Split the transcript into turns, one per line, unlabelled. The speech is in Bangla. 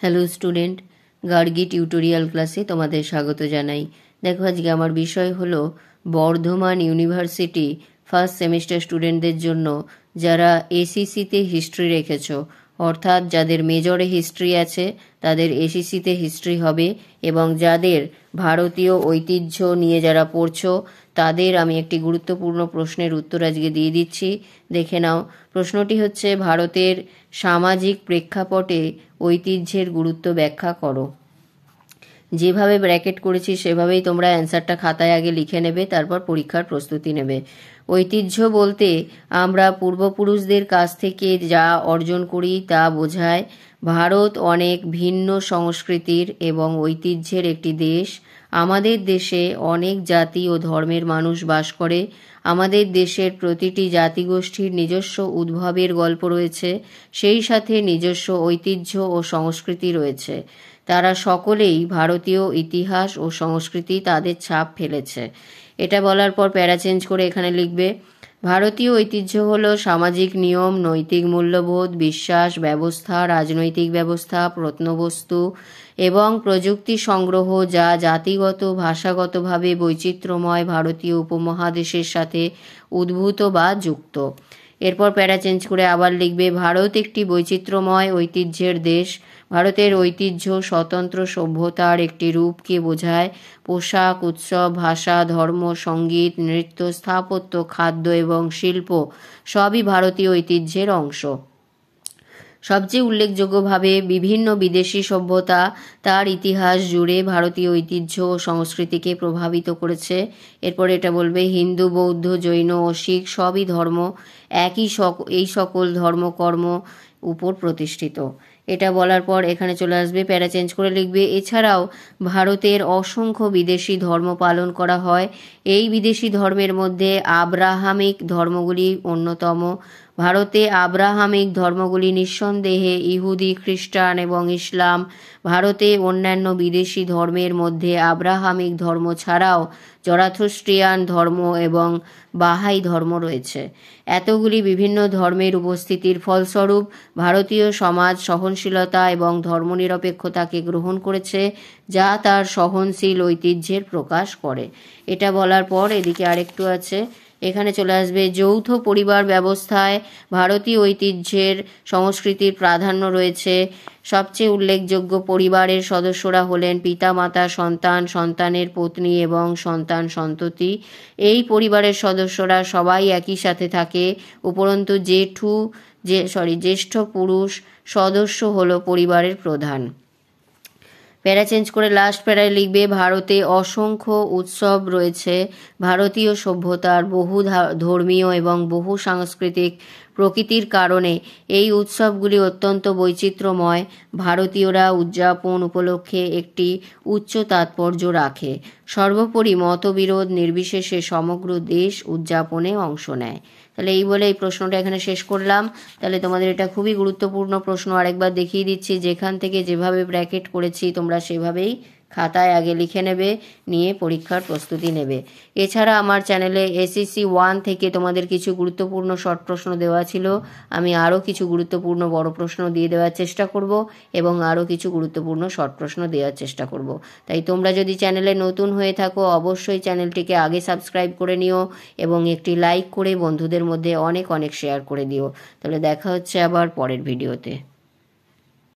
হ্যালো স্টুডেন্ট, গার্গী টিউটোরিয়াল ক্লাসে তোমাদের স্বাগত জানাই। দেখো, আজকে আমার বিষয় হলো বর্ধমান ইউনিভার্সিটি ফার্স্ট সেমিস্টার স্টুডেন্টদের জন্য যারা এসিসিতে হিস্ট্রি রেখেছো, অর্থাৎ যাদের মেজরে হিস্ট্রি আছে তাদের এসিসিতে হিস্ট্রি হবে, এবং যাদের ভারতীয় ঐতিহ্য নিয়ে যারা পড়ছো তাদের আমি একটি গুরুত্বপূর্ণ প্রশ্নের উত্তর আজকে দিয়ে দিচ্ছি। দেখে নাও। প্রশ্নটি হচ্ছে, ভারতের সামাজিক প্রেক্ষাপটে ঐতিহ্যের গুরুত্ব ব্যাখ্যা করো। যেভাবে ব্র্যাকেট করেছি সেভাবেই তোমরা অ্যান্সারটা খাতায় আগে লিখে নেবে, তারপর পরীক্ষার প্রস্তুতি নেবে। ঐতিহ্য বলতে আমরা পূর্বপুরুষদের কাছ থেকে যা অর্জন করি তা বোঝায়। ভারত অনেক ভিন্ন সংস্কৃতির এবং ঐতিহ্যের একটি দেশ। আমাদের দেশে অনেক জাতি ও ধর্মের মানুষ বাস করে। আমাদের দেশের প্রতিটি জাতিগোষ্ঠীর নিজস্ব উদ্ভবের গল্প রয়েছে, সেই সাথে নিজস্ব ঐতিহ্য ও সংস্কৃতি রয়েছে। তারা সকলেই ভারতীয় ইতিহাস ও সংস্কৃতি তাদের ছাপ ফেলেছে। এটা বলার পর প্যারা চেঞ্জ করে এখানে লিখবে, ভারতীয় ঐতিহ্য হলো সামাজিক নিয়ম, নৈতিক মূল্যবোধ, বিশ্বাস, ব্যবস্থা, রাজনৈতিক ব্যবস্থা, প্রত্নবস্তু এবং প্রযুক্তি সংগ্রহ, যা জাতিগত ভাষাগতভাবে বৈচিত্র্যময় ভারতীয় উপমহাদেশের সাথে উদ্ভূত বা যুক্ত। এরপর প্যারা চেঞ্জ করে আবার লিখবে, ভারত একটি বৈচিত্র্যময় ঐতিহ্যের দেশ। ভারতের ঐতিহ্য স্বতন্ত্র সভ্যতার একটি রূপকে বোঝায়। পোশাক, উৎসব, ভাষা, ধর্ম, সঙ্গীত, নৃত্য, স্থাপত্য, খাদ্য এবং শিল্প সবই ভারতীয় ঐতিহ্যের অংশ। সবচেয়ে উল্লেখযোগ্যভাবে বিভিন্ন বিদেশি সভ্যতা তার ইতিহাস জুড়ে ভারতীয় ঐতিহ্য ও সংস্কৃতিকে প্রভাবিত করেছে। এরপর এটা বলবে, হিন্দু, বৌদ্ধ, জৈন ও শিখ সবই ধর্ম এই সকল ধর্মকর্ম উপর প্রতিষ্ঠিত। এটা বলার পর এখানে চলে আসবে, প্যারা চেঞ্জ করে লিখবে, এছাড়াও ভারতের অসংখ্য বিদেশি ধর্ম পালন করা হয়। এই বিদেশি ধর্মের মধ্যে আব্রাহামিক ধর্মগুলি অন্যতম। ভারতে আব্রাহামিক ধর্মগুলি নিঃসন্দেহে ইহুদি, খ্রিস্টান এবং ইসলাম। ভারতে অন্যান্য বিদেশি ধর্মের মধ্যে আব্রাহামিক ধর্ম ছাড়াও জরাথুস্ট্রিয়ান ধর্ম এবং বাহাই ধর্ম রয়েছে। এতগুলি বিভিন্ন ধর্মের উপস্থিতির ফলস্বরূপ ভারতীয় সমাজ সহনশীলতা এবং ধর্মনিরপেক্ষতাকে গ্রহণ করেছে, যা তার সহনশীল ঐতিহ্যের প্রকাশ করে। এটা বলার পর এদিকে আরেকটু আছে, এখানে চলে আসবে, যৌথ পরিবার ব্যবস্থায় ভারতীয় ঐতিহ্যের সংস্কৃতির প্রাধান্য রয়েছে। সবচেয়ে উল্লেখযোগ্য পরিবারের সদস্যরা হলেন পিতামাতা, সন্তান, সন্তানের পত্নী এবং সন্তান সন্ততি। এই পরিবারের সদস্যরা সবাই একই সাথে থাকে। উপরন্তু জ্যেষ্ঠ পুরুষ সদস্য হলো পরিবারের প্রধান। প্যারা চেঞ্জ করে লাস্ট প্যারায় লিখবে, ভারতে অসংখ্য উৎসব রয়েছে। ভারতীয় সভ্যতার বহু ধর্মীয় এবং বহু সাংস্কৃতিক প্রকৃতির কারণে এই উৎসবগুলি অত্যন্ত বৈচিত্র্যময়। ভারতীয়রা উদযাপন উপলক্ষে একটি উচ্চ তাৎপর্য রাখে। সর্বোপরি মতবিরোধ নির্বিশেষে সমগ্র দেশ উদযাপনে অংশ নেয়। তাহলে এই বলে এই প্রশ্নটা এখানে শেষ করলাম। তাহলে তোমাদের এটা খুবই গুরুত্বপূর্ণ প্রশ্ন, আরেকবার দেখিয়ে দিচ্ছি। যেখান থেকে যেভাবে ব্র্যাকেট করেছি তোমরা সেভাবেই খাতায় আগে লিখে নেবে, নিয়ে পরীক্ষার প্রস্তুতি নেবে। এছাড়া আমার চ্যানেলে এসএসসি 1 থেকে তোমাদের কিছু গুরুত্বপূর্ণ শর্ট প্রশ্ন দেওয়া ছিল। আমি আরও কিছু গুরুত্বপূর্ণ বড় প্রশ্ন দিয়ে দেওয়ার চেষ্টা করব এবং আরও কিছু গুরুত্বপূর্ণ শর্ট প্রশ্ন দেওয়ার চেষ্টা করব। তাই তোমরা যদি চ্যানেলে নতুন হয়ে থাকো অবশ্যই চ্যানেলটিকে আগে সাবস্ক্রাইব করে নিও এবং একটি লাইক করে বন্ধুদের মধ্যে অনেক শেয়ার করে দিও। তাহলে দেখা হচ্ছে আবার পরের ভিডিওতে।